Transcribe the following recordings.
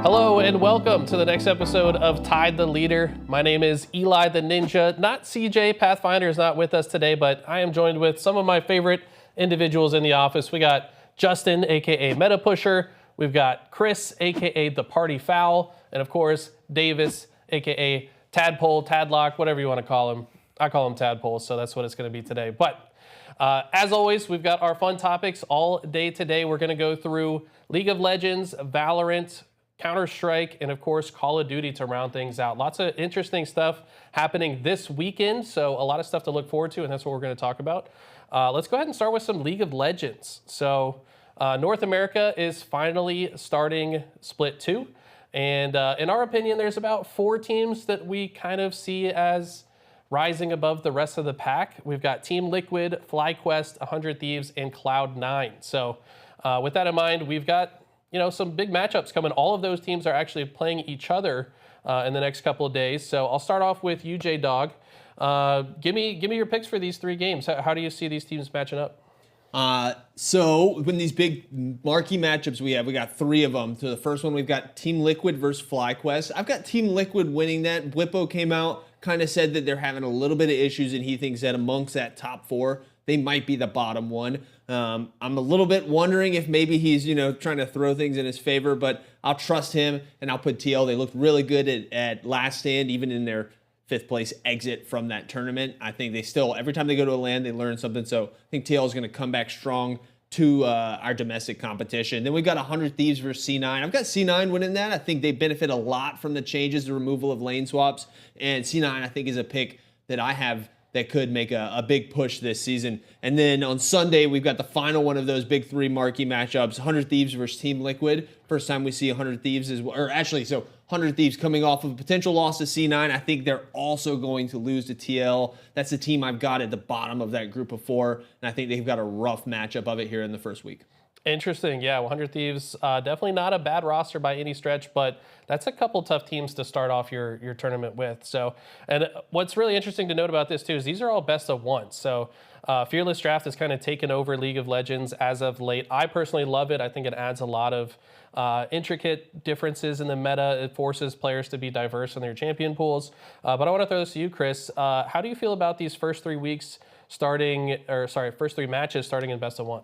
Hello and welcome to the next episode of Tide the Leader. My name is Eli the Ninja. Not CJ, Pathfinder is not with us today, but I am joined with some of my favorite individuals in the office. We got Justin, aka Meta Pusher. We've got Chris, aka the Party Foul, and of course Davis, aka Tadpole, Tadlock, whatever you want to call him. I call him Tadpole, so that's what it's going to be today. But as always, we've got our fun topics all day today. We're going to go through League of Legends, Valorant, Counter-Strike, and of course Call of Duty to round things out. Lots of interesting stuff happening this weekend, so a lot of stuff to look forward to, and that's what we're going to talk about. Let's go ahead and start with some League of Legends. So North America is finally starting Split 2, and in our opinion, there's about 4 teams that we kind of see as rising above the rest of the pack. We've got Team Liquid, FlyQuest, 100 Thieves, and Cloud9. So with that in mind, we've got some big matchups coming. All of those teams are actually playing each other in the next couple of days. So I'll start off with you, J-Dog. Give me your picks for these 3 games. How do you see these teams matching up? So when these big marquee matchups we got 3 of them. So the first one, we've got Team Liquid versus FlyQuest. I've got Team Liquid winning that. Blippo came out, kind of said that they're having a little bit of issues, and he thinks that amongst that top 4, they might be the bottom one. I'm a little bit wondering if maybe he's, trying to throw things in his favor, but I'll trust him, and I'll put TL. They looked really good at last stand, even in their 5th place exit from that tournament. I think they still, every time they go to a LAN, they learn something. So I think TL is going to come back strong to our domestic competition. Then we've got 100 Thieves versus C9. I've got C9 winning that. I think they benefit a lot from the changes, the removal of lane swaps. And C9, I think, is a pick that I have that could make a big push this season. And then on Sunday, we've got the final one of those big 3 marquee matchups, 100 Thieves versus Team Liquid. First time we see 100 Thieves as well, or actually, so 100 Thieves coming off of a potential loss to C9. I think they're also going to lose to TL. That's the team I've got at the bottom of that group of 4, and I think they've got a rough matchup of it here in the first week. Interesting. Yeah, 100 Thieves, definitely not a bad roster by any stretch, but that's a couple tough teams to start off your tournament with. So, and what's really interesting to note about this too is these are all best of 1. So Fearless Draft has kind of taken over League of Legends as of late. I personally love it. I think it adds a lot of intricate differences in the meta. It forces players to be diverse in their champion pools. But I want to throw this to you, Chris. How do you feel about these first 3 weeks first 3 matches starting in best of 1?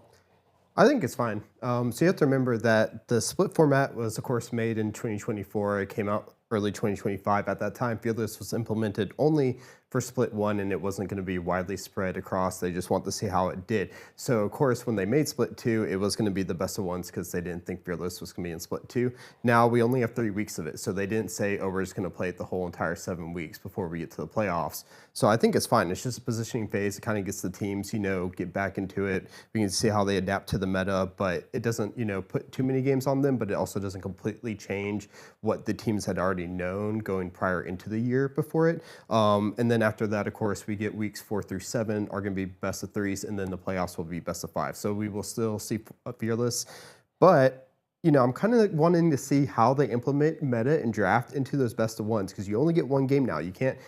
I think it's fine. So you have to remember that the split format was, of course, made in 2024. It came out early 2025. At that time, Fearless was implemented only for split 1, and it wasn't going to be widely spread across. They just want to see how it did. So, of course, when they made split 2, it was going to be the best of 1s because they didn't think Fearless was going to be in split 2. Now we only have 3 weeks of it, so they didn't say, oh, we're just going to play it the whole entire 7 weeks before we get to the playoffs. So I think it's fine. It's just a positioning phase. It kind of gets the teams, get back into it. We can see how they adapt to the meta, but it doesn't, put too many games on them, but it also doesn't completely change what the teams had already known going prior into the year before it. And then after that, of course, we get weeks 4 through 7 are going to be best of 3s, and then the playoffs will be best of 5. So we will still see Fearless, but I'm kind of wanting to see how they implement meta and draft into those best of 1s because you only get 1 game now. You can't,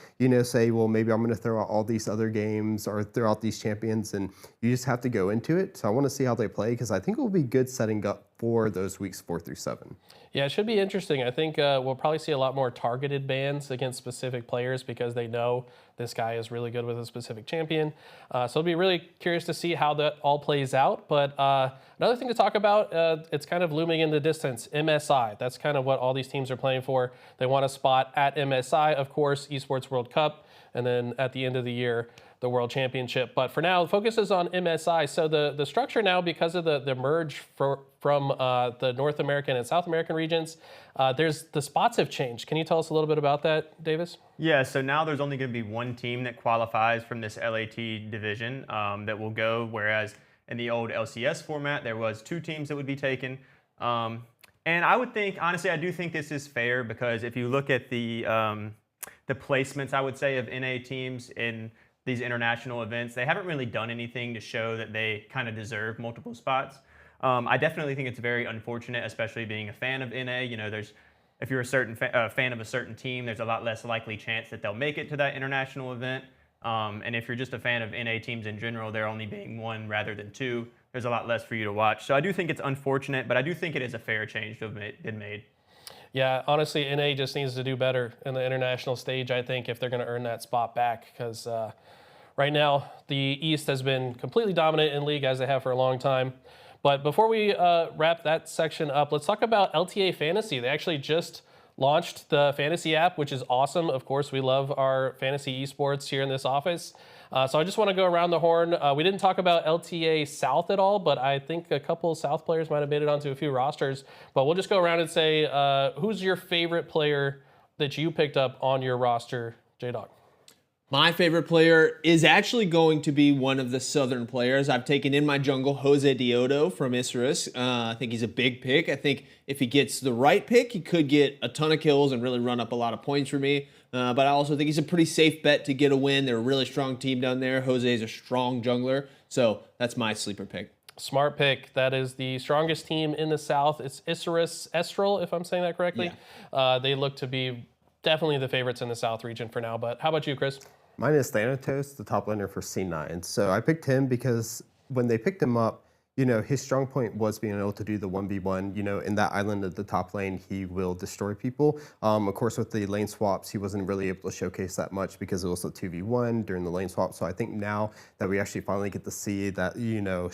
say, well, maybe I'm going to throw out all these other games or throw out these champions, and you just have to go into it. So I want to see how they play because I think it will be good setting up for those weeks 4 through 7. Yeah, it should be interesting. I think we'll probably see a lot more targeted bans against specific players because they know this guy is really good with a specific champion. So it'll be really curious to see how that all plays out. But another thing to talk about, it's kind of looming in the distance, MSI. That's kind of what all these teams are playing for. They want a spot at MSI, of course, Esports World Cup, and then at the end of the year, the World Championship. But for now, the focus is on MSI. So the structure now, because of the merge from the North American and South American regions, the spots have changed. Can you tell us a little bit about that, Davis? Yeah, so now there's only going to be 1 team that qualifies from this LAT division that will go, whereas in the old LCS format, there was 2 teams that would be taken. And I would think, honestly, I do think this is fair because if you look at the placements, I would say, of NA teams in these international events, they haven't really done anything to show that they kind of deserve multiple spots. I definitely think it's very unfortunate, especially being a fan of NA. If you're a certain fan of a certain team, there's a lot less likely chance that they'll make it to that international event. And if you're just a fan of NA teams in general, there only being 1 rather than 2, there's a lot less for you to watch. So I do think it's unfortunate, but I do think it is a fair change to have been made. Yeah, honestly, NA just needs to do better in the international stage, I think, if they're going to earn that spot back. Because right now, the East has been completely dominant in league, as they have for a long time. But before we wrap that section up, let's talk about LTA Fantasy. They actually just launched the fantasy app, which is awesome. Of course, we love our fantasy esports here in this office. So I just want to go around the horn. We didn't talk about LTA South at all, but I think a couple South players might have made it onto a few rosters. But we'll just go around and say, who's your favorite player that you picked up on your roster, J-Dog? My favorite player is actually going to be one of the Southern players. I've taken in my jungle, Jose Diodo from Isurus. I think he's a big pick. I think if he gets the right pick, he could get a ton of kills and really run up a lot of points for me. But I also think he's a pretty safe bet to get a win. They're a really strong team down there. Jose is a strong jungler. So that's my sleeper pick. Smart pick. That is the strongest team in the South. It's Isurus Estral, if I'm saying that correctly. Yeah. They look to be definitely the favorites in the South region for now. But how about you, Chris? Mine is Thanatos, the top laner for C9. So I picked him because when they picked him up, his strong point was being able to do the 1v1. In that island at the top lane, he will destroy people. Of course, with the lane swaps, he wasn't really able to showcase that much because it was a 2v1 during the lane swap. So I think now that we actually finally get to see that,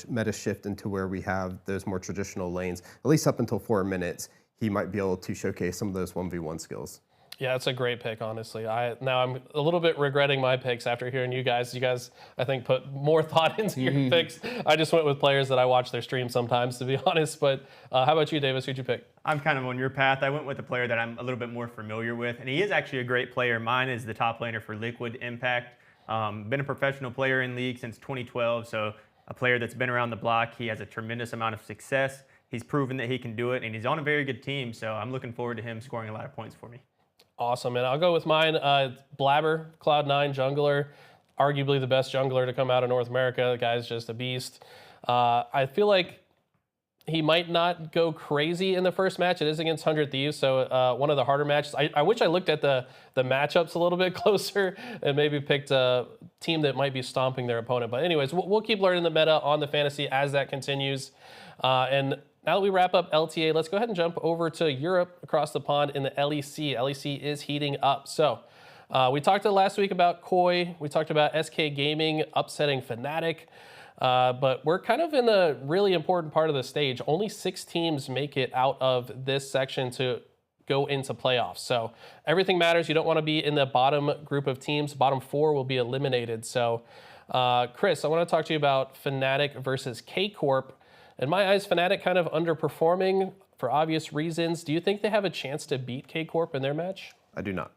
meta shift into where we have those more traditional lanes, at least up until 4 minutes, he might be able to showcase some of those 1v1 skills. Yeah, it's a great pick, honestly. Now I'm a little bit regretting my picks after hearing you guys. You guys, I think, put more thought into your picks. I just went with players that I watch their stream sometimes, to be honest. But how about you, Davis? Who'd you pick? I'm kind of on your path. I went with a player that I'm a little bit more familiar with, and he is actually a great player. Mine is the top laner for Liquid Impact. Been a professional player in League since 2012, so a player that's been around the block. He has a tremendous amount of success. He's proven that he can do it, and he's on a very good team, so I'm looking forward to him scoring a lot of points for me. Awesome, and I'll go with mine. Blabber, Cloud9 jungler, arguably the best jungler to come out of North America. The guy's just a beast. I feel like he might not go crazy in the first match. It is against 100 Thieves, so one of the harder matches. I wish I looked at the matchups a little bit closer and maybe picked a team that might be stomping their opponent. But anyways, we'll keep learning the meta on the fantasy as that continues. And now that we wrap up LTA, let's go ahead and jump over to Europe across the pond in the LEC. LEC is heating up. So we talked last week about Koi. We talked about SK Gaming upsetting Fnatic. But we're kind of in a really important part of the stage. Only 6 teams make it out of this section to go into playoffs. So everything matters. You don't want to be in the bottom group of teams. Bottom 4 will be eliminated. So Chris, I want to talk to you about Fnatic versus K-Corp. In my eyes, Fnatic kind of underperforming for obvious reasons. Do you think they have a chance to beat K-Corp in their match? I do not.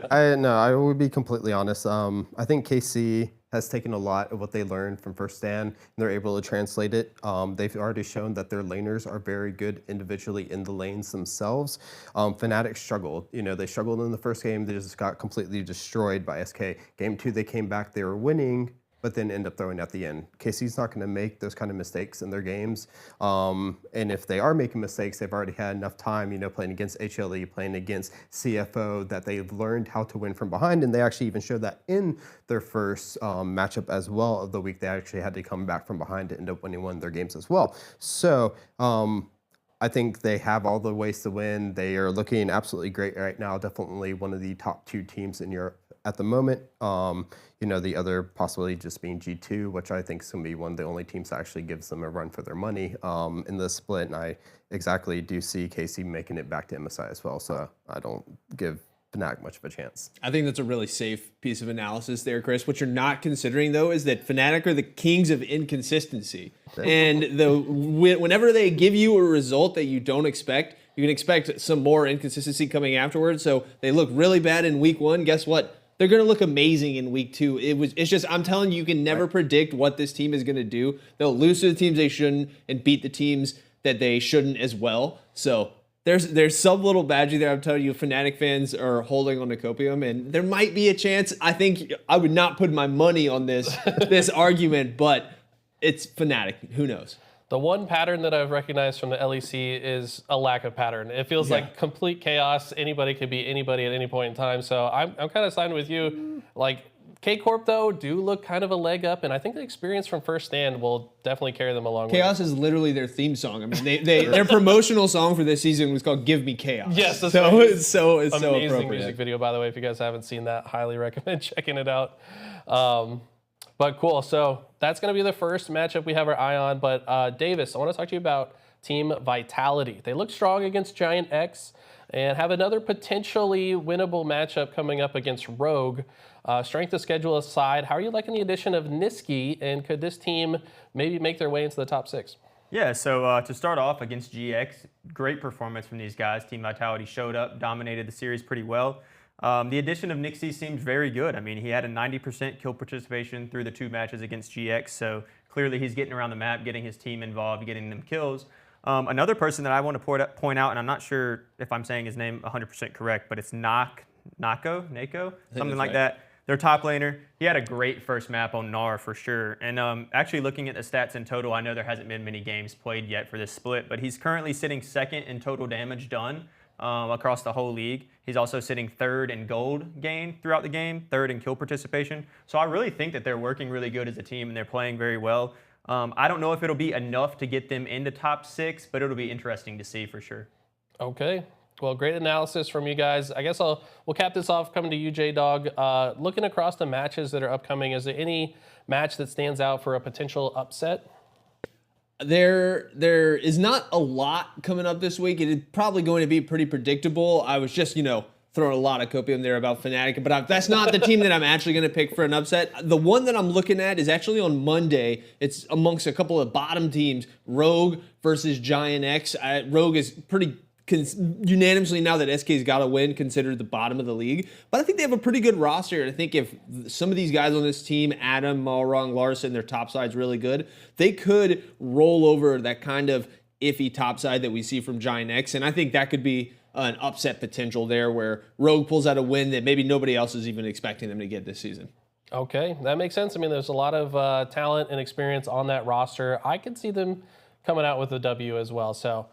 I would be completely honest. I think KC has taken a lot of what they learned from First Stand, and they're able to translate it. They've already shown that their laners are very good individually in the lanes themselves. Fnatic struggled. They struggled in the first game. They just got completely destroyed by SK. Game 2, they came back. They were winning, but then end up throwing at the end. KC's not going to make those kind of mistakes in their games. And if they are making mistakes, they've already had enough time, playing against HLE, playing against CFO, that they've learned how to win from behind. And they actually even showed that in their first matchup as well of the week. They actually had to come back from behind to end up winning one of their games as well. So I think they have all the ways to win. They are looking absolutely great right now. Definitely one of the top 2 teams in Europe at the moment. The other possibility just being G2, which I think is going to be one of the only teams that actually gives them a run for their money in the split. And I exactly do see KC making it back to MSI as well. So I don't give Fnatic much of a chance. I think that's a really safe piece of analysis there, Chris. What you're not considering, though, is that Fnatic are the kings of inconsistency. And whenever they give you a result that you don't expect, you can expect some more inconsistency coming afterwards. So they look really bad in week 1. Guess what? They're going to look amazing in week 2. It's just, I'm telling you, you can never predict what this team is going to do. They'll lose to the teams they shouldn't and beat the teams that they shouldn't as well. So there's some little badgie there. I'm telling you, Fnatic fans are holding on to copium, and there might be a chance. I think I would not put my money on this argument, but it's Fnatic. Who knows? The one pattern that I've recognized from the LEC is a lack of pattern. It feels like complete chaos. Anybody could be anybody at any point in time. So I'm kind of siding with you. Like, K-Corp, though, do look kind of a leg up, and I think the experience from First Stand will definitely carry them along. Chaos is literally their theme song. I mean, their promotional song for this season was called "Give Me Chaos." Yes, that's so right. it's so Amazing appropriate. music video, by the way. If you guys haven't seen that, highly recommend checking it out. But cool. So that's going to be the first matchup we have our eye on. But Davis, I want to talk to you about Team Vitality. They look strong against Giant X and have another potentially winnable matchup coming up against Rogue. Strength of schedule aside, how are you liking the addition of Niski, and could this team maybe make their way into the top 6? Yeah, so to start off against GX, great performance from these guys. Team Vitality showed up, dominated the series pretty well. The addition of Nixie seemed very good. I mean, he had a 90% kill participation through the 2 matches against GX, so clearly he's getting around the map, getting his team involved, getting them kills. Another person that I want to point out, and I'm not sure if I'm saying his name 100% correct, but it's Nako, something like that. Their top laner. He had a great first map on Gnar for sure. And actually looking at the stats in total, I know there hasn't been many games played yet for this split, but he's currently sitting 2nd in total damage done across the whole league. He's also sitting 3rd in gold gain throughout the game, 3rd in kill participation. So I really think that they're working really good as a team and they're playing very well. I don't know if it'll be enough to get them into top 6, but it'll be interesting to see for sure. Okay. Well, great analysis from you guys. I guess we'll cap this off coming to you, J-Dog. Looking across the matches that are upcoming, is there any match that stands out for a potential upset? There is not a lot coming up this week. It is probably going to be pretty predictable. I was just, throwing a lot of copium there about Fnatic, but that's not the team that I'm actually going to pick for an upset. The one that I'm looking at is actually on Monday. It's amongst a couple of bottom teams, Rogue versus Giant X. Rogue is pretty unanimously, now that SK's got a win, considered the bottom of the league. But I think they have a pretty good roster. And I think if some of these guys on this team, Adam, Malrong, Larson, their top side's really good, they could roll over that kind of iffy top side that we see from Giant X. And I think that could be an upset potential there where Rogue pulls out a win that maybe nobody else is even expecting them to get this season. Okay, that makes sense. I mean, there's a lot of talent and experience on that roster. I could see them coming out with a W as well. So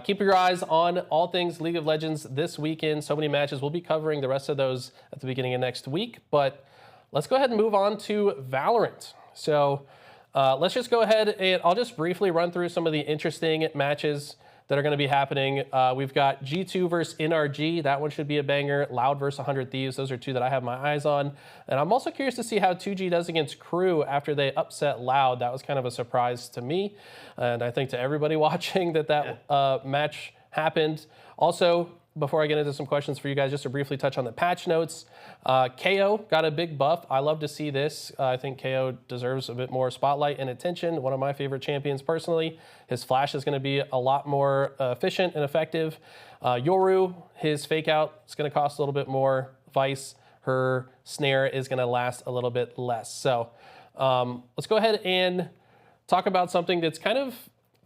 keep your eyes on all things League of Legends this weekend. So many matches. We'll be covering the rest of those at the beginning of next week. But let's go ahead and move on to Valorant. So let's just go ahead and I'll just briefly run through some of the interesting matches that are going to be happening. We've got G2 versus NRG. That one should be a banger. Loud versus 100 Thieves. Those are 2 that I have my eyes on. And I'm also curious to see how 2G does against Crew after they upset Loud. That was kind of a surprise to me. And I think to everybody watching that match happened. Also, before I get into some questions for you guys, just to briefly touch on the patch notes. KO got a big buff. I love to see this. I think KO deserves a bit more spotlight and attention. One of my favorite champions personally. His flash is going to be a lot more efficient and effective. Yoru, his fake out is going to cost a little bit more. Vice, her snare is going to last a little bit less. So let's go ahead and talk about something that's kind of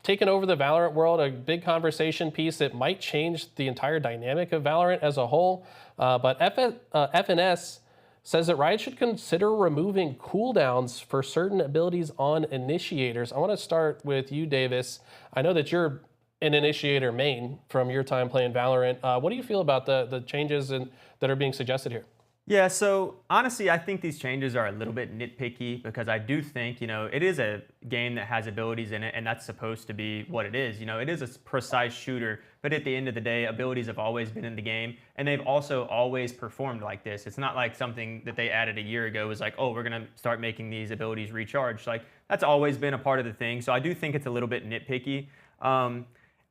taken over the Valorant world, a big conversation piece that might change the entire dynamic of Valorant as a whole. But FNS says that Riot should consider removing cooldowns for certain abilities on initiators. I want to start with you, Davis. I know that you're an initiator main from your time playing Valorant. What do you feel about the changes that are being suggested here? Yeah, so honestly, I think these changes are a little bit nitpicky because I do think, it is a game that has abilities in it, and that's supposed to be what it is. It is a precise shooter, but at the end of the day, abilities have always been in the game, and they've also always performed like this. It's not like something that they added a year ago was like, oh, we're going to start making these abilities recharge. Like, that's always been a part of the thing, so I do think it's a little bit nitpicky.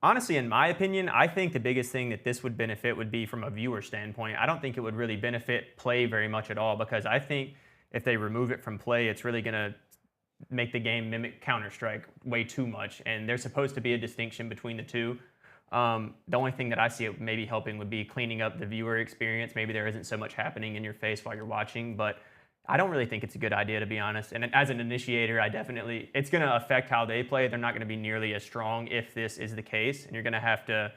Honestly, in my opinion, I think the biggest thing that this would benefit would be from a viewer standpoint. I don't think it would really benefit play very much at all because I think if they remove it from play, it's really going to make the game mimic Counter-Strike way too much. And there's supposed to be a distinction between the two. The only thing that I see it maybe helping would be cleaning up the viewer experience. Maybe there isn't so much happening in your face while you're watching, but I don't really think it's a good idea, to be honest. And as an initiator, it's going to affect how they play. They're not going to be nearly as strong if this is the case. And you're going to have to,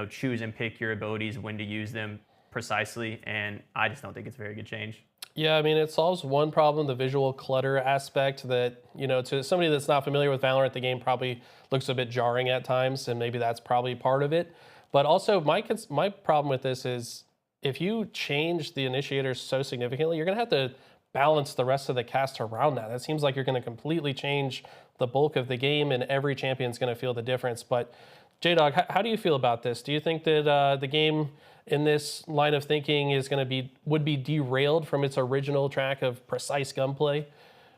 choose and pick your abilities, when to use them precisely. And I just don't think it's a very good change. Yeah, I mean, it solves one problem, the visual clutter aspect that, to somebody that's not familiar with Valorant, the game probably looks a bit jarring at times, and maybe that's probably part of it. But also, my problem with this is if you change the initiators so significantly, you're going to have to balance the rest of the cast around that? That seems like you're going to completely change the bulk of the game, and every champion's going to feel the difference. But J-Dog, how do you feel about this? Do you think that the game in this line of thinking is going to would be derailed from its original track of precise gunplay?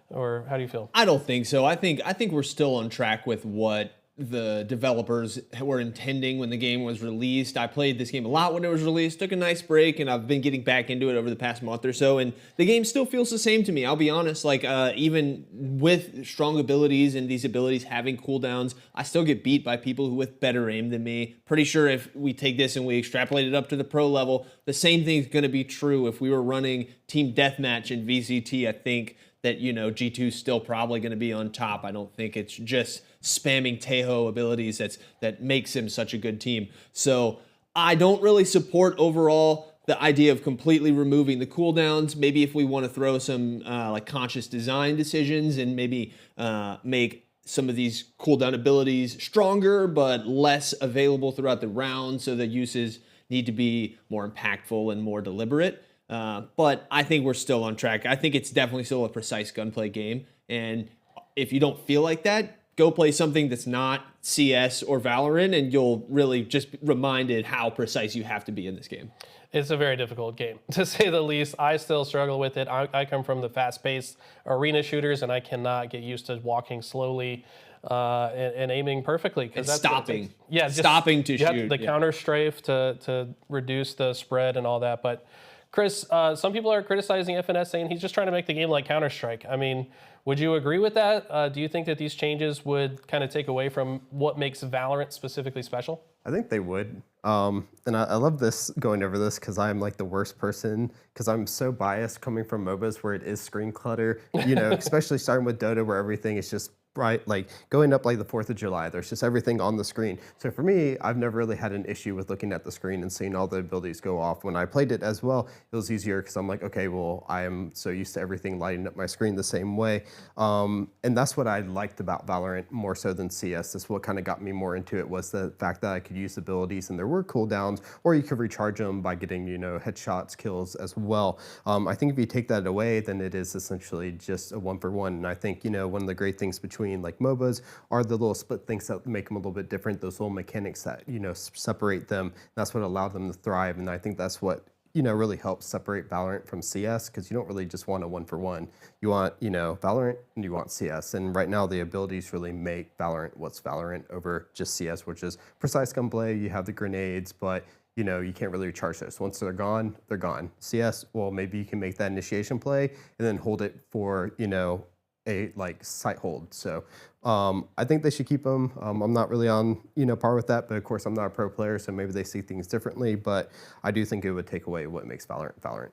Or how do you feel? I don't think so. I think we're still on track with what the developers were intending when the game was released. I played this game a lot when it was released, took a nice break, and I've been getting back into it over the past month or so, and the game still feels the same to me. I'll be honest, like even with strong abilities and these abilities having cooldowns, I still get beat by people with better aim than me. Pretty sure if we take this and we extrapolate it up to the pro level, the same thing's going to be true if we were running team deathmatch in VCT. I think that, G2's still probably going to be on top. I don't think it's just spamming Tejo abilities that makes him such a good team. So I don't really support overall the idea of completely removing the cooldowns. Maybe if we want to throw some like conscious design decisions and maybe make some of these cooldown abilities stronger but less available throughout the round, so the uses need to be more impactful and more deliberate. But I think we're still on track. I think it's definitely still a precise gunplay game. And if you don't feel like that, go play something that's not CS or Valorant, and you'll really just be reminded how precise you have to be in this game. It's a very difficult game, to say the least. I still struggle with it. I come from the fast-paced arena shooters, and I cannot get used to walking slowly and aiming perfectly. And stopping. Yeah, stopping to shoot. The counter strafe to reduce the spread and all that. But Chris, some people are criticizing FNS, saying he's just trying to make the game like Counter-Strike. I mean, would you agree with that? Do you think that these changes would kind of take away from what makes Valorant specifically special? I think they would. And I love this, going over this, because I'm like the worst person, because I'm so biased coming from MOBAs where it is screen clutter, especially starting with Dota where everything is just bright, like going up like the 4th of July, there's just everything on the screen. So for me, I've never really had an issue with looking at the screen and seeing all the abilities go off. When I played it as well, it was easier because I'm like, okay, well, I am so used to everything lighting up my screen the same way. And that's what I liked about Valorant more so than CS. That's what kind of got me more into it, was the fact that I could use abilities and there were cooldowns, or you could recharge them by getting, headshots, kills as well. I think if you take that away, then it is essentially just a 1-for-1. And I think, one of the great things between like MOBAs are the little split things that make them a little bit different, those little mechanics that, separate them. That's what allowed them to thrive. And I think that's what, really helps separate Valorant from CS, because you don't really just want a 1-for-1. You want, Valorant and you want CS. And right now the abilities really make Valorant what's Valorant over just CS, which is precise gunplay. You have the grenades, but you can't really recharge those. Once they're gone, they're gone. CS, well, maybe you can make that initiation play and then hold it for, a sight hold. So I think they should keep them. I'm not really on par with that, but of course I'm not a pro player, so maybe they see things differently. But I do think it would take away what makes Valorant.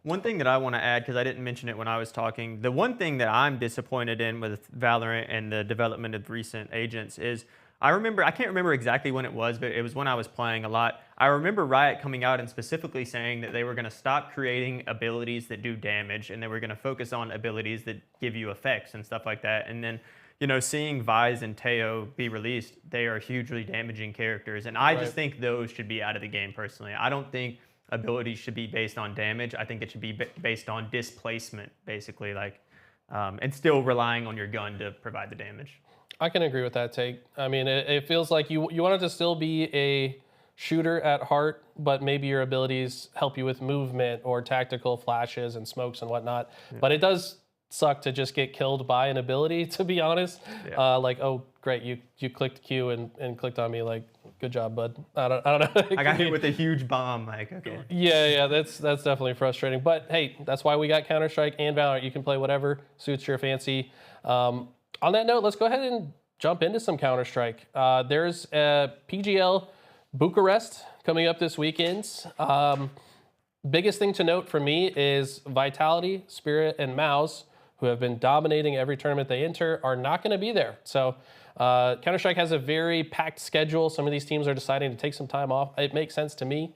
One thing that I want to add, because I didn't mention it when I was talking, the one thing that I'm disappointed in with Valorant and the development of recent agents is, I can't remember exactly when it was, but it was when I was playing a lot. I remember Riot coming out and specifically saying that they were going to stop creating abilities that do damage, and they were going to focus on abilities that give you effects and stuff like that. And then, seeing Vise and Tejo be released, they are hugely damaging characters. And I just think those should be out of the game personally. I don't think abilities should be based on damage. I think it should be based on displacement, basically, and still relying on your gun to provide the damage. I can agree with that take. I mean, it feels like you want it to still be a shooter at heart, but maybe your abilities help you with movement or tactical flashes and smokes and whatnot. Yeah. But it does suck to just get killed by an ability, to be honest. Yeah. Oh, great, you clicked Q and clicked on me, good job, bud. I don't know. I got hit with a huge bomb, okay. Yeah, that's definitely frustrating. But hey, that's why we got Counter-Strike and Valorant. You can play whatever suits your fancy. On that note, let's go ahead and jump into some Counter-Strike. There's PGL Bucharest coming up this weekend. Biggest thing to note for me is Vitality, Spirit, and Mouse, who have been dominating every tournament they enter, are not going to be there. So Counter-Strike has a very packed schedule. Some of these teams are deciding to take some time off. It makes sense to me.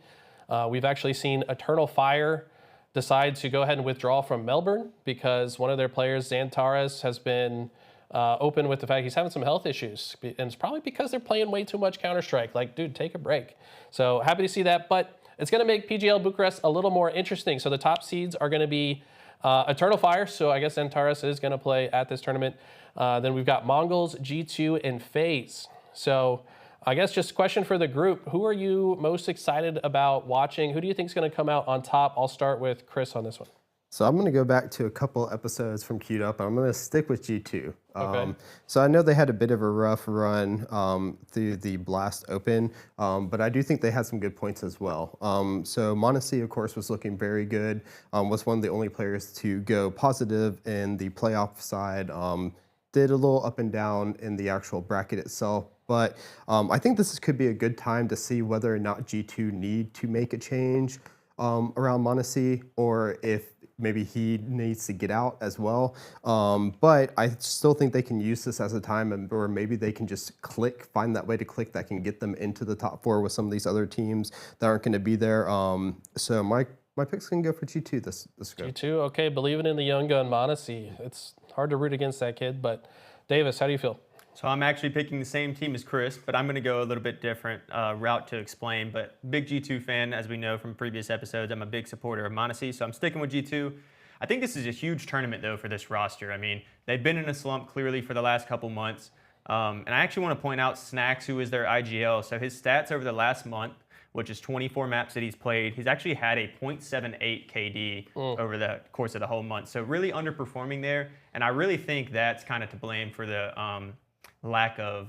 We've actually seen Eternal Fire decide to go ahead and withdraw from Melbourne because one of their players, Xantares, has been open with the fact he's having some health issues. And it's probably because they're playing way too much Counter-Strike. Dude, take a break. So happy to see that. But it's going to make PGL Bucharest a little more interesting. So the top seeds are going to be Eternal Fire, so I guess Antares is going to play at this tournament. Then we've got Mongols, G2, and FaZe. So I guess just a question for the group. Who are you most excited about watching? Who do you think is going to come out on top? I'll start with Chris on this one. So I'm going to go back to a couple episodes from Queued Up, and I'm going to stick with G2. Okay. So I know they had a bit of a rough run through the Blast Open, but I do think they had some good points as well. So Monacy, of course, was looking very good, was one of the only players to go positive in the playoff side, did a little up and down in the actual bracket itself. But I think this could be a good time to see whether or not G2 need to make a change around Monacy, or if maybe he needs to get out as well. But I still think they can use this as a time, or maybe they can just find that way to click that can get them into the top 4 with some of these other teams that aren't going to be there. So my pick's going to go for G2 this go. G2, okay, believing in the young gun Monacy. It's hard to root against that kid, but Davis, how do you feel? So I'm actually picking the same team as Chris, but I'm going to go a little bit different route to explain. But big G2 fan, as we know from previous episodes. I'm a big supporter of Monacy, so I'm sticking with G2. I think this is a huge tournament, though, for this roster. I mean, they've been in a slump, clearly, for the last couple months. And I actually want to point out Snacks, who is their IGL. So his stats over the last month, which is 24 maps that he's played, he's actually had a 0.78 KD over the course of the whole month. So really underperforming there. And I really think that's kind of to blame for the lack of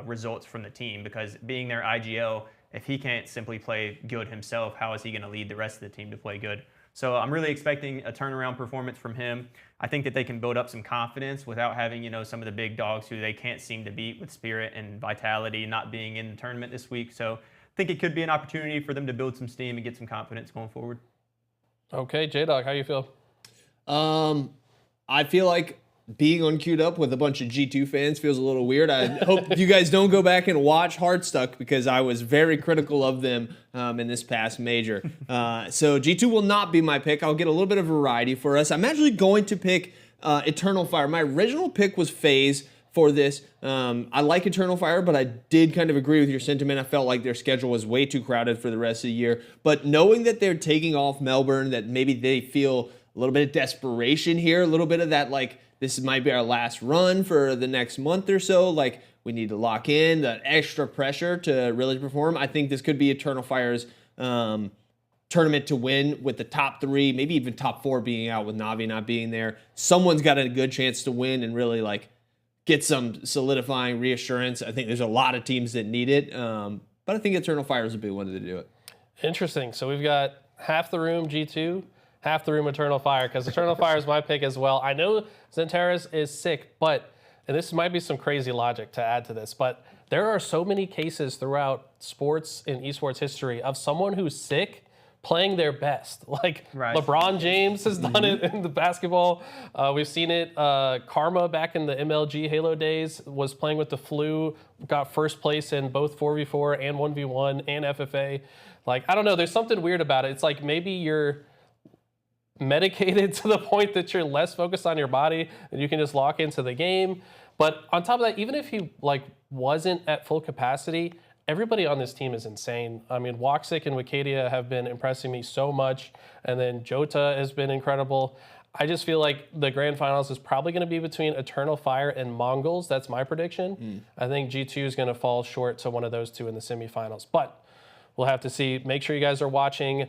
results from the team, because being their IGL, if he can't simply play good himself, how is he going to lead the rest of the team to play good? So I'm really expecting a turnaround performance from him. I think that they can build up some confidence without having, some of the big dogs who they can't seem to beat, with Spirit and Vitality not being in the tournament this week. So I think it could be an opportunity for them to build some steam and get some confidence going forward. Okay, J-Dog, how you feel? I feel like being on Queued Up with a bunch of G2 fans feels a little weird. I hope you guys don't go back and watch Hardstuck, because I was very critical of them in this past major. So G2 will not be my pick. I'll get a little bit of variety for us. I'm actually going to pick Eternal Fire. My original pick was FaZe for this. I like Eternal Fire, but I did kind of agree with your sentiment. I felt like their schedule was way too crowded for the rest of the year. But knowing that they're taking off Melbourne, that maybe they feel a little bit of desperation here, a little bit of that, like, this might be our last run for the next month or so. Like, we need to lock in that extra pressure to really perform. I think this could be Eternal Fire's tournament to win, with the top 3, maybe even top 4 being out, with Navi not being there. Someone's got a good chance to win and really, like, get some solidifying reassurance. I think there's a lot of teams that need it, but I think Eternal Fire is a big one to do it. Interesting. So we've got half the room G2, half the room Eternal Fire, because Eternal Fire is my pick as well. I know Zentaris is sick, but, and this might be some crazy logic to add to this, but there are so many cases throughout sports and esports history of someone who's sick playing their best. Like, right. LeBron James has done it in the basketball. We've seen it. Karma back in the MLG Halo days was playing with the flu, got first place in both 4v4 and 1v1 and FFA. Like, I don't know, there's something weird about it. It's like maybe you're medicated to the point that you're less focused on your body and you can just lock into the game. But on top of that, even if he wasn't at full capacity, everybody on this team is insane. I mean, Woxic and Wicadia have been impressing me so much, and then Jota has been incredible. I just feel like the grand finals is probably going to be between Eternal Fire and Mongols. That's my prediction. I think G2 is going to fall short to one of those two in the semifinals, but we'll have to see. Make sure you guys are watching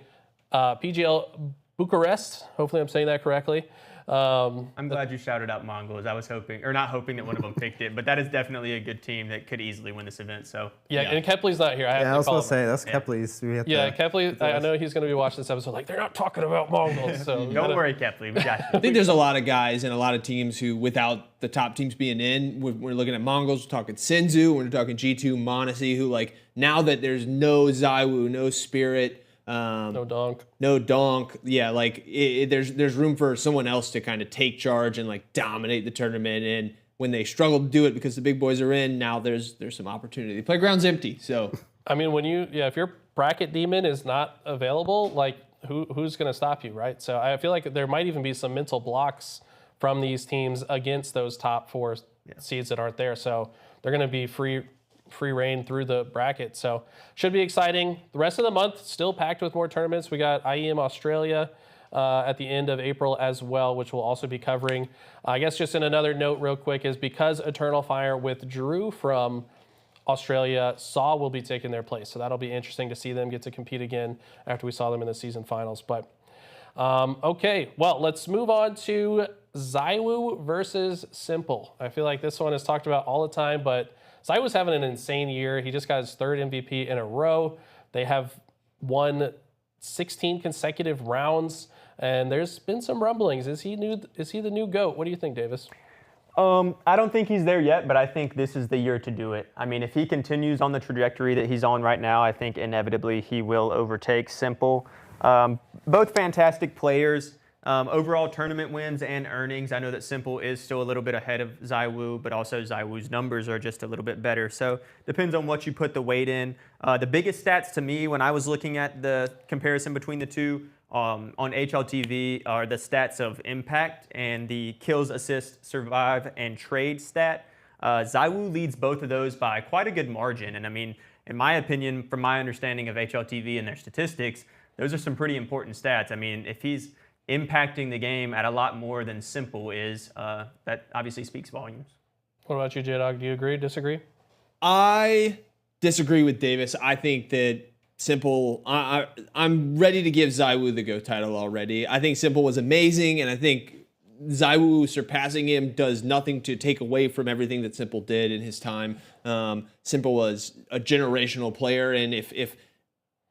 PGL Bucharest. Hopefully I'm saying that correctly. I'm glad you shouted out Mongols. I was hoping, or not hoping, that one of them picked it, but that is definitely a good team that could easily win this event. So yeah. And Kepley's not here. I was going to say, that's Kepley's. Kepley, I know he's going to be watching this episode like, they're not talking about Mongols. So don't worry, Kepley. We got you. I think there's a lot of guys and a lot of teams who, without the top teams being in, we're looking at Mongols, we're talking Senzu, we're talking G2, Monacy, who, like, now that there's no Zywoo, no Spirit, no donk. Yeah, like there's room for someone else to kind of take charge and like dominate the tournament. And when they struggle to do it because the big boys are in, now there's some opportunity. The playground's empty. So I mean, if your bracket demon is not available, like who's going to stop you, right? So I feel like there might even be some mental blocks from these teams against those top 4 seeds that aren't there. So they're going to be free reign through the bracket. So should be exciting. The rest of the month still packed with more tournaments. We got IEM Australia. at the end of April as well, which we'll also be covering. I guess just in another note real quick is because Eternal Fire withdrew from Australia, SAW will be taking their place. So that'll be interesting to see them get to compete again after we saw them in the season finals. But okay, well, let's move on to Zywoo versus s1mple. I feel like this one is talked about all the time, but Zywoo's having an insane year. He just got his 3rd MVP in a row. They have won 16 consecutive rounds, and there's been some rumblings. Is he the new GOAT? What do you think, Davis? I don't think he's there yet, but I think this is the year to do it. I mean, if he continues on the trajectory that he's on right now, I think inevitably he will overtake s1mple. Both fantastic players. Overall tournament wins and earnings. I know that s1mple is still a little bit ahead of Zywoo, but also Zywoo's numbers are just a little bit better. So depends on what you put the weight in. The biggest stats to me when I was looking at the comparison between the two on HLTV are the stats of impact and the kills, assist, survive, and trade stat. Zywoo leads both of those by quite a good margin. And I mean, in my opinion, from my understanding of HLTV and their statistics, those are some pretty important stats. I mean, if he's impacting the game at a lot more than s1mple is, that obviously speaks volumes. What about you, J-Dog? Do you agree, disagree? I disagree with Davis. I think that s1mple, I'm ready to give Zywoo the GOAT title already. I think s1mple was amazing, and I think Zywoo surpassing him does nothing to take away from everything that s1mple did in his time. s1mple was a generational player, and if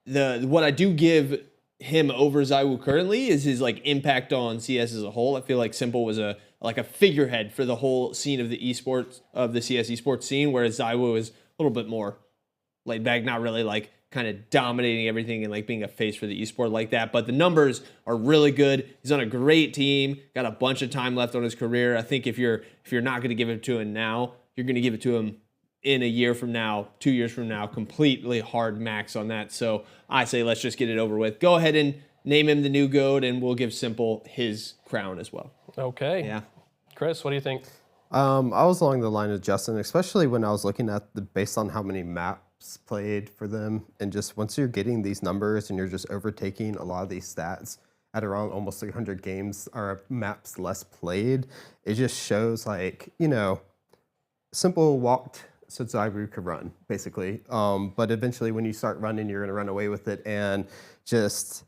what I do give him over Zywoo currently is his like impact on CS as a whole. I feel like s1mple was a figurehead for the whole scene of the esports, of the CS esports scene, whereas Zywoo is a little bit more laid back, not really like kind of dominating everything and like being a face for the esport like that. But the numbers are really good. He's on a great team, got a bunch of time left on his career. I think if you're not going to give it to him now, you're going to give it to him in a year from now, 2 years from now, completely hard max on that. So I say let's just get it over with. Go ahead and name him the new GOAT, and we'll give s1mple his crown as well. Okay. Yeah. Chris, what do you think? I was along the line of Justin, especially when I was looking at based on how many maps played for them, and just once you're getting these numbers and you're just overtaking a lot of these stats at around almost 300 games or maps less played, it just shows like, you know, s1mple walked so Zywoo could run, basically. But eventually when you start running, you're gonna run away with it. And just,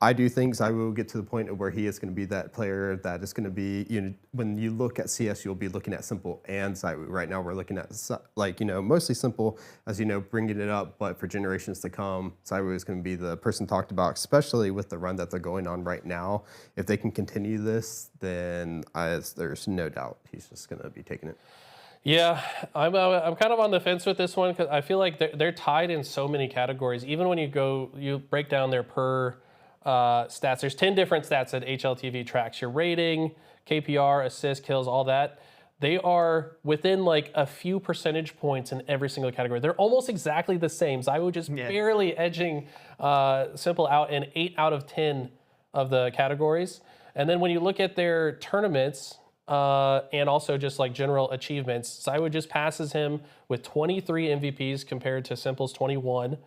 I do think Zywoo will get to the point of where he is gonna be that player that is gonna be, you know, when you look at CS, you'll be looking at s1mple and Zywoo. Right now we're looking at, like, you know, mostly s1mple, as you know, bringing it up, but for generations to come, Zywoo is gonna be the person talked about, especially with the run that they're going on right now. If they can continue this, then there's no doubt he's just gonna be taking it. Yeah, I'm kind of on the fence with this one because I feel like they're tied in so many categories. Even when you break down their per stats, there's 10 different stats that HLTV tracks. Your rating, KPR, assist, kills, all that. They are within like a few percentage points in every single category. They're almost exactly the same. Zywoo just barely edging s1mple out in 8 out of 10 of the categories. And then when you look at their tournaments, and also just like general achievements, Zywoo just passes him with 23 MVPs compared to s1mple's 21.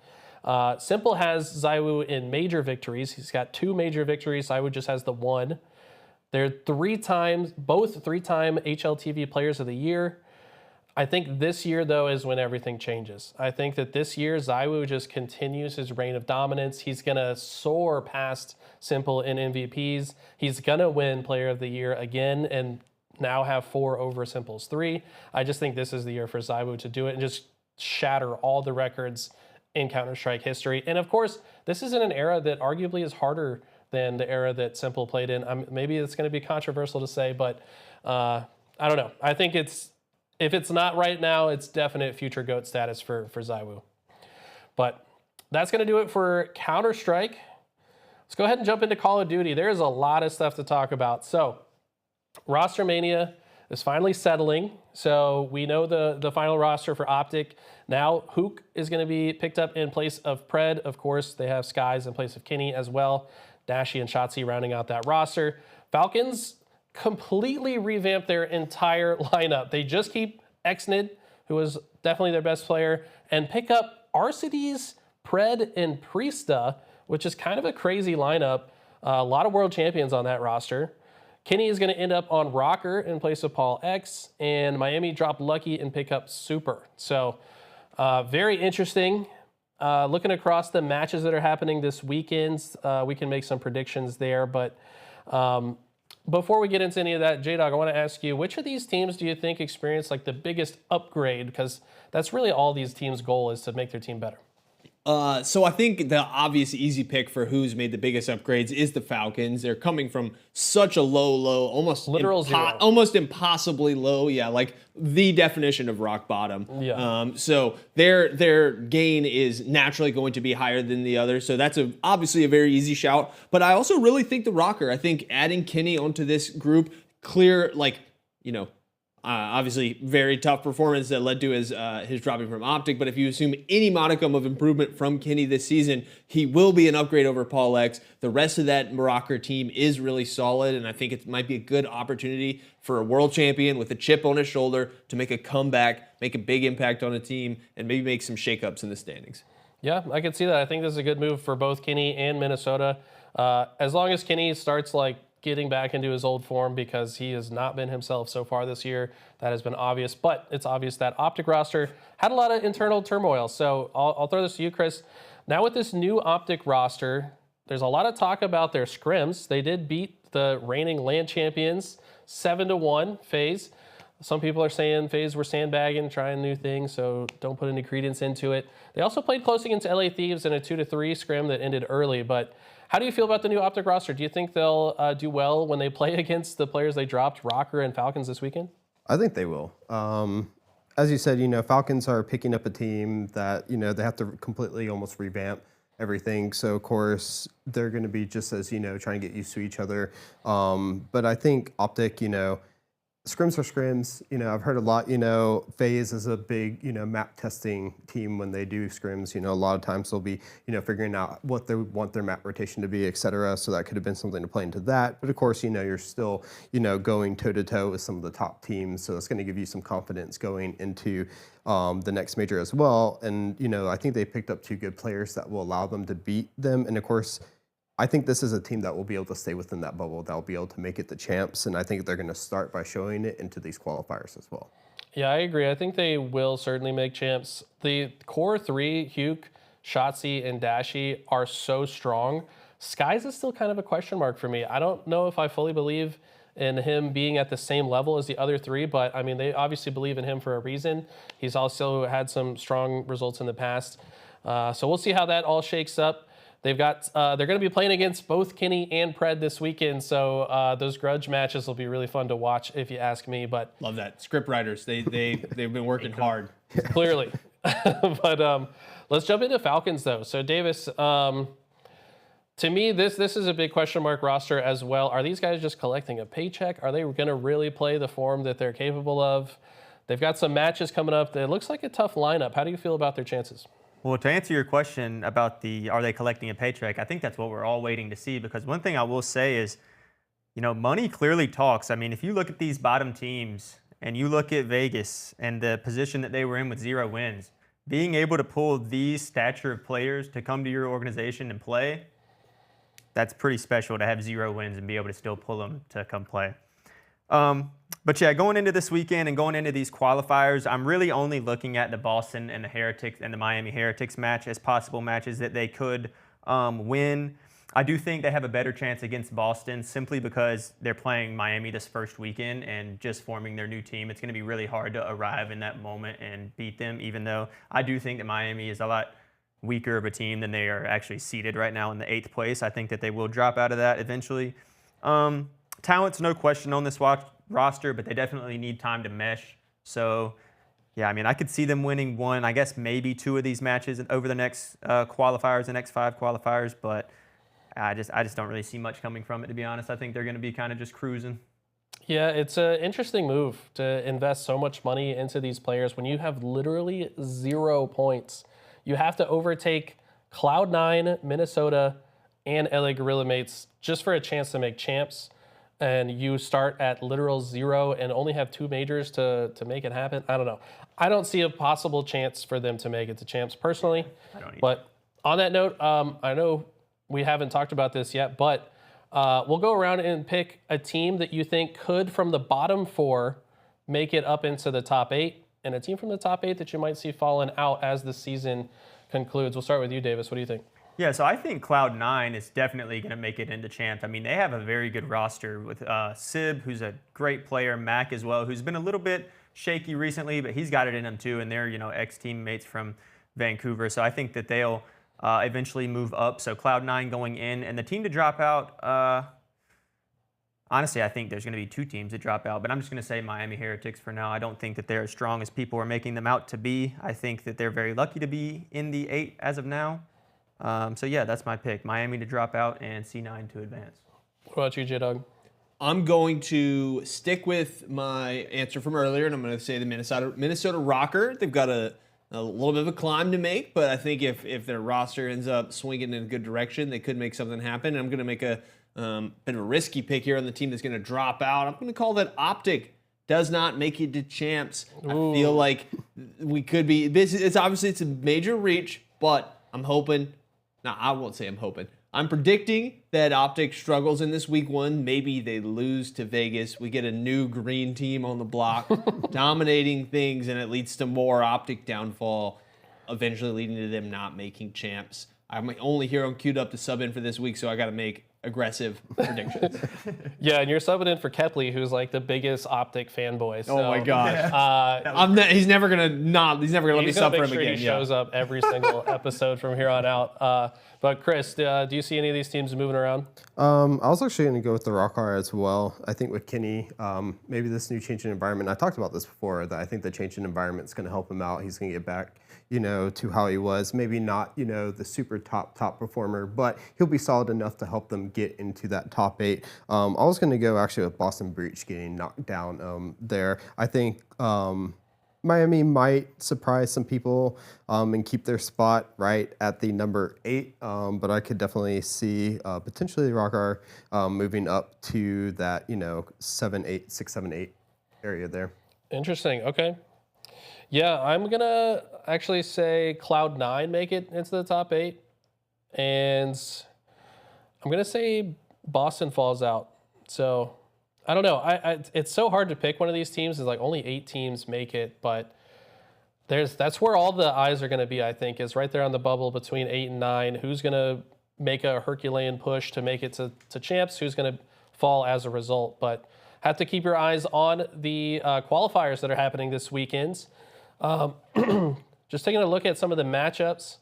s1mple has Zywoo in major victories. He's got 2 major victories. Zywoo just has the 1. They're both 3-time HLTV Players of the Year. I think this year, though, is when everything changes. I think that this year, Zywoo just continues his reign of dominance. He's going to soar past s1mple in MVPs. He's going to win Player of the Year again and now have 4 over s1mple's 3. I just think this is the year for Zywoo to do it and just shatter all the records in Counter-Strike history. And of course, this is in an era that arguably is harder than the era that s1mple played in. Maybe it's going to be controversial to say, but I don't know. I think if it's not right now, it's definite future GOAT status for Zywoo. But that's going to do it for Counter-Strike. Let's go ahead and jump into Call of Duty. There's a lot of stuff to talk about. So roster mania is finally settling. So we know the final roster for Optic. Now Hook is going to be picked up in place of Pred. Of course, they have Skies in place of Kenny as well. Dashie and Shotzi rounding out that roster. Falcons completely revamped their entire lineup. They just keep Xnid, who was definitely their best player, and pick up Arcides, Pred, and Priesta, which is kind of a crazy lineup. A lot of world champions on that roster. Kenny is going to end up on Rocker in place of Paul X, and Miami dropped Lucky and pick up Super. So very interesting. Looking across the matches that are happening this weekend, we can make some predictions there. But before we get into any of that, J-Dog, I want to ask you, which of these teams do you think experienced like the biggest upgrade? Because that's really all these teams' goal is to make their team better. So I think the obvious easy pick for who's made the biggest upgrades is the Falcons. They're coming from such a low, almost literal zero. Almost impossibly low. Yeah, like the definition of rock bottom. Yeah. So their gain is naturally going to be higher than the others. So that's obviously a very easy shout. But I also really think the Rocker. I think adding Kenny onto this group, obviously, very tough performance that led to his dropping from Optic. But if you assume any modicum of improvement from Kenny this season, he will be an upgrade over Paul X. The rest of that Rocker team is really solid, and I think it might be a good opportunity for a world champion with a chip on his shoulder to make a comeback, make a big impact on a team, and maybe make some shakeups in the standings. Yeah, I can see that. I think this is a good move for both Kenny and Minnesota. As long as Kenny starts getting back into his old form, because he has not been himself so far this year. That has been obvious, but it's obvious that Optic roster had a lot of internal turmoil. So I'll throw this to you, Chris. Now with this new Optic roster, there's a lot of talk about their scrims. They did beat the reigning LAN champions 7-1 FaZe. Some people are saying FaZe were sandbagging, trying new things, so don't put any credence into it. They also played close against LA Thieves in a 2-3 scrim that ended early, but how do you feel about the new Optic roster? Do you think they'll do well when they play against the players they dropped, Rocker and Falcons, this weekend? I think they will. As you said, Falcons are picking up a team that, they have to completely almost revamp everything. So, of course, they're going to be just as, trying to get used to each other. But I think Optic, scrims are scrims. I've heard a lot, FaZe is a big, map testing team when they do scrims. A lot of times they'll be, figuring out what they want their map rotation to be, et cetera. So that could have been something to play into that. But of course, you're still, going toe-to-toe with some of the top teams. So it's going to give you some confidence going into the next major as well. And, I think they picked up 2 good players that will allow them to beat them. And of course, I think this is a team that will be able to stay within that bubble, that will be able to make it the champs, and I think they're going to start by showing it into these qualifiers as well. Yeah, I agree. I think they will certainly make champs. The core 3, Huke, Shotzi, and Dashi, are so strong. Skies is still kind of a question mark for me. I don't know if I fully believe in him being at the same level as the other 3, but I mean, they obviously believe in him for a reason. He's also had some strong results in the past. So we'll see how that all shakes up. They're going to be playing against both Kenny and Pred this weekend, so those grudge matches will be really fun to watch, if you ask me. But love that. Script writers, they've been working hard. Clearly. But let's jump into Falcons, though. So Davis, to me, this is a big question mark roster as well. Are these guys just collecting a paycheck? Are they going to really play the form that they're capable of? They've got some matches coming up. It looks like a tough lineup. How do you feel about their chances? Well, to answer your question about are they collecting a paycheck, I think that's what we're all waiting to see, because one thing I will say is, money clearly talks. I mean, if you look at these bottom teams and you look at Vegas and the position that they were in with 0 wins, being able to pull these stature of players to come to your organization and play, that's pretty special to have 0 wins and be able to still pull them to come play. But yeah, going into this weekend and going into these qualifiers, I'm really only looking at the Boston and the Heretics and the Miami Heretics match as possible matches that they could win. I do think they have a better chance against Boston simply because they're playing Miami this first weekend and just forming their new team. It's going to be really hard to arrive in that moment and beat them, even though I do think that Miami is a lot weaker of a team than they are actually seated right now in the 8th place. I think that they will drop out of that eventually. Talent's no question on this roster, but they definitely need time to mesh. So, yeah, I mean, I could see them winning 1, I guess maybe 2 of these matches over the next qualifiers, the next 5 qualifiers, but I just don't really see much coming from it, to be honest. I think they're going to be kind of just cruising. Yeah, it's an interesting move to invest so much money into these players when you have literally 0 points. You have to overtake Cloud9, Minnesota, and LA Gorilla Mates just for a chance to make champs. And you start at literal 0 and only have 2 majors to make it happen. I don't know. I don't see a possible chance for them to make it to champs personally. I don't either. But on that note, I know we haven't talked about this yet, but We'll go around and pick a team that you think could, from the bottom 4, make it up into the top 8, and a team from the top 8 that you might see falling out as the season concludes. We'll start with you, Davis. What do you think? Yeah, so I think Cloud9 is definitely going to make it into champs. I mean, they have a very good roster with Sib, who's a great player, Mac as well, who's been a little bit shaky recently, but he's got it in him too, and they're, ex-teammates from Vancouver. So I think that they'll eventually move up. So Cloud9 going in, and the team to drop out, honestly, I think there's going to be 2 teams that drop out, but I'm just going to say Miami Heretics for now. I don't think that they're as strong as people are making them out to be. I think that they're very lucky to be in the 8 as of now. So yeah, that's my pick. Miami to drop out and C9 to advance. What about you, J-Dog? I'm going to stick with my answer from earlier, and I'm going to say the Minnesota Rocker. They've got a little bit of a climb to make, but I think if their roster ends up swinging in a good direction, they could make something happen. And I'm going to make a bit of a risky pick here on the team that's going to drop out. I'm going to call that Optic does not make it to champs. Ooh. I feel like we could be. It's obviously it's a major reach, but I'm hoping. No, I won't say I'm hoping. I'm predicting that Optic struggles in this week 1. Maybe they lose to Vegas. We get a new green team on the block, dominating things, and it leads to more Optic downfall, eventually leading to them not making champs. I'm the only hero queued up to sub in for this week, so I got to make aggressive predictions. Yeah, and you're subbing in for Kepley, who's like the biggest Optic fanboy. So, Oh my gosh! He's never gonna let me sub for him again. He shows up every single episode from here on out. But Chris, do you see any of these teams moving around? I was actually going to go with the Rockar as well. I think with Kenny, maybe this new change in environment. I talked about this before, that I think the change in environment is going to help him out. He's going to get back, to how he was. Maybe not, the super top performer, but he'll be solid enough to help them get into that top 8. I was going to go actually with Boston Breach getting knocked down there. I think Miami might surprise some people and keep their spot right at the number 8, but I could definitely see potentially Rockar moving up to that 7, 8, 6, 7, 8 area there. Interesting. Okay. Yeah, I'm gonna actually say Cloud9 make it into the top 8, and I'm gonna say Boston falls out. So I don't know. It's so hard to pick one of these teams. It's like only 8 teams make it, but that's where all the eyes are going to be, I think, is right there on the bubble between 8 and 9. Who's going to make a Herculean push to make it to champs? Who's going to fall as a result? But have to keep your eyes on the qualifiers that are happening this weekend. Just taking a look at some of the matchups.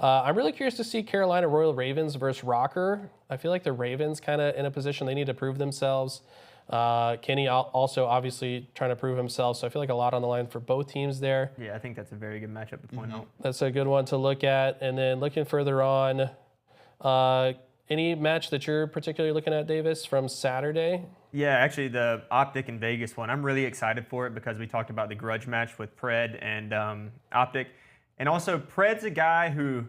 I'm really curious to see Carolina Royal Ravens versus Rocker. I feel like the Ravens kind of in a position they need to prove themselves. Kenny also obviously trying to prove himself, so I feel like a lot on the line for both teams there. Yeah, I think that's a very good matchup to point out. That's a good one to look at. And then looking further on, any match that you're particularly looking at, Davis, from Saturday? Yeah, actually the Optic and Vegas one, I'm really excited for it because we talked about the grudge match with Pred and Optic. And also, Pred's a guy who,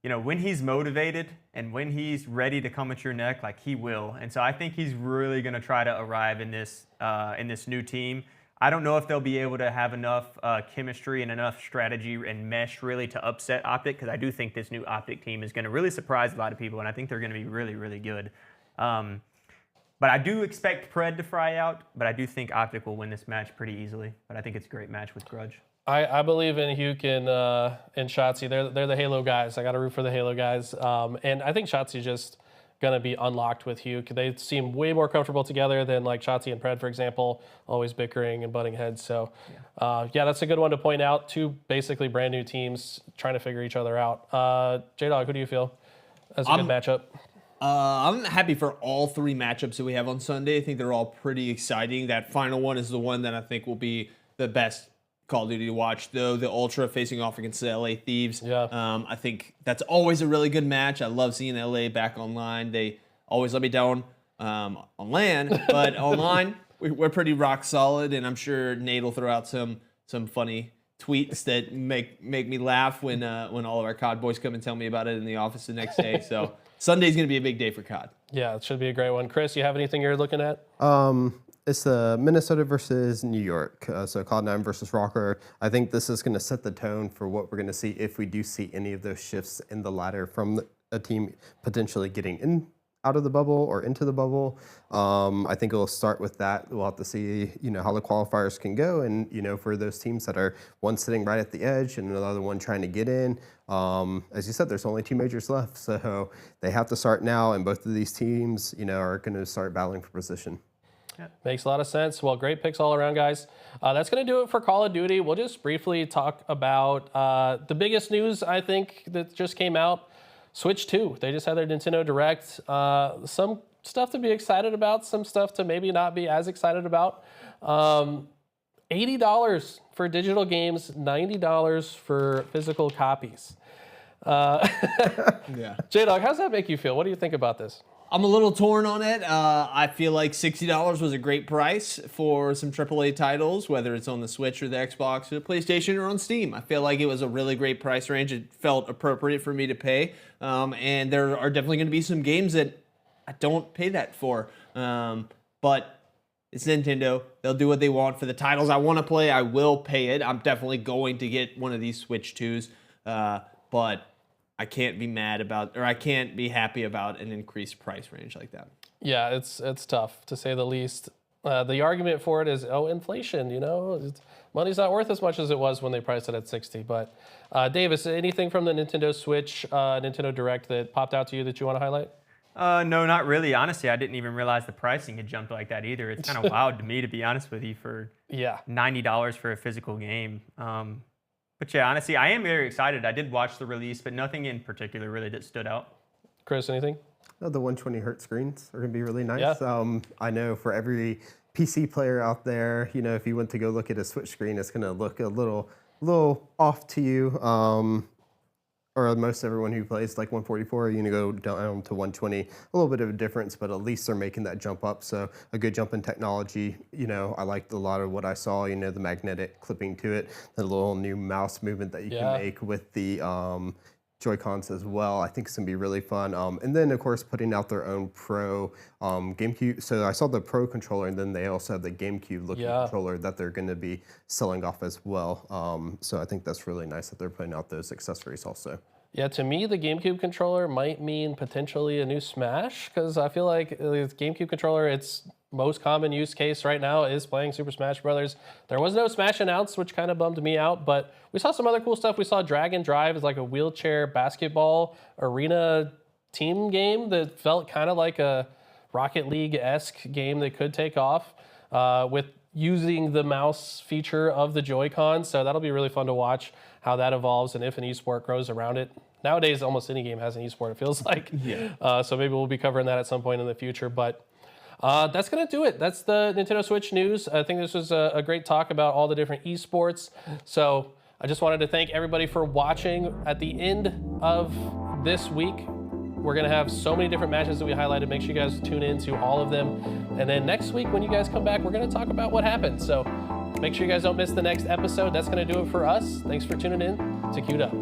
when he's motivated and when he's ready to come at your neck, like he will. And so I think he's really going to try to arrive in this new team. I don't know if they'll be able to have enough chemistry and enough strategy and mesh really to upset Optic, because I do think this new Optic team is going to really surprise a lot of people, and I think they're going to be really, really good. But I do expect Pred to fry out, but I do think Optic will win this match pretty easily. But I think it's a great match with Grudge. I believe in Hugh and Shotzi. They're the Halo guys. I got to root for the Halo guys. And I think Shotzi's just going to be unlocked with Hugh. They seem way more comfortable together than like Shotzi and Pred, for example, always bickering and butting heads. So, yeah, that's a good one to point out. 2 basically brand new teams trying to figure each other out. J-Dog, who do you feel as a good matchup? I'm happy for all 3 matchups that we have on Sunday. I think they're all pretty exciting. That final one is the one that I think will be the best Call of Duty to watch, though. The Ultra facing off against the LA Thieves. Yeah. I think that's always a really good match. I love seeing LA back online. They always let me down on LAN, but online we're pretty rock solid, and I'm sure Nate will throw out some funny tweets that make me laugh when all of our COD boys come and tell me about it in the office the next day. So Sunday's going to be a big day for COD. Yeah, it should be a great one. Chris, you have anything you're looking at? It's the Minnesota versus New York, so Cloud9 versus Rocker. I think this is going to set the tone for what we're going to see if we do see any of those shifts in the ladder from a team potentially getting in out of the bubble or into the bubble. I think it'll start with that. We'll have to see, how the qualifiers can go, and for those teams that are one sitting right at the edge and another one trying to get in. As you said, there's only 2 majors left, so they have to start now, and both of these teams, are going to start battling for position. Yeah, makes a lot of sense. Well, great picks all around, guys. That's going to do it for Call of Duty. We'll just briefly talk about the biggest news, I think, that just came out. Switch 2. They just had their Nintendo Direct. Some stuff to be excited about, some stuff to maybe not be as excited about. $80 for digital games, $90 for physical copies. Yeah. J-Dog, how does that make you feel? What do you think about this? I'm a little torn on it. I feel like $60 was a great price for some AAA titles, whether it's on the Switch or the Xbox or the PlayStation or on Steam. I feel like it was a really great price range. It felt appropriate for me to pay. And there are definitely going to be some games that I don't pay that for. But it's Nintendo. They'll do what they want. For the titles I want to play, I will pay it. I'm definitely going to get one of these Switch 2s. But I can't be mad about, or I can't be happy about an increased price range like that. Yeah, it's tough to say the least. The argument for it is, inflation. Money's not worth as much as it was when they priced it at 60. But Davis, anything from the Nintendo Switch, Nintendo Direct that popped out to you that you want to highlight? No, not really. Honestly, I didn't even realize the pricing had jumped like that either. It's kind of wild to me, to be honest with you, for $90 for a physical game. But yeah, honestly, I am very excited. I did watch the release, but nothing in particular really that stood out. Chris, anything? The 120 hertz screens are going to be really nice. Yeah. I know for every PC player out there, if you went to go look at a Switch screen, it's going to look a little off to you. Or most everyone who plays like 144, you're going to go down to 120. A little bit of a difference, but at least they're making that jump up. So a good jump in technology. I liked a lot of what I saw, the magnetic clipping to it, the little new mouse movement that you can make with the Joy-Cons as well. I think it's going to be really fun. And then, of course, putting out their own Pro GameCube. So I saw the Pro controller, and then they also have the GameCube-looking controller that they're going to be selling off as well. So I think that's really nice that they're putting out those accessories also. Yeah, to me, the GameCube controller might mean potentially a new Smash, because I feel like the GameCube controller, its most common use case right now is playing Super Smash Brothers. There was no Smash announced, which kind of bummed me out, but we saw some other cool stuff. We saw Drag and Drive as like a wheelchair basketball arena team game that felt kind of like a Rocket League-esque game that could take off with using the mouse feature of the Joy-Con. So that'll be really fun to watch how that evolves and if an esport grows around it. Nowadays, almost any game has an esport, it feels like. So maybe we'll be covering that at some point in the future. But that's going to do it. That's the Nintendo Switch news. I think this was a great talk about all the different esports. So I just wanted to thank everybody for watching. At the end of this week, we're going to have so many different matches that we highlighted. Make sure you guys tune in to all of them. And then next week, when you guys come back, we're going to talk about what happened. So make sure you guys don't miss the next episode. That's going to do it for us. Thanks for tuning in to Queued Up.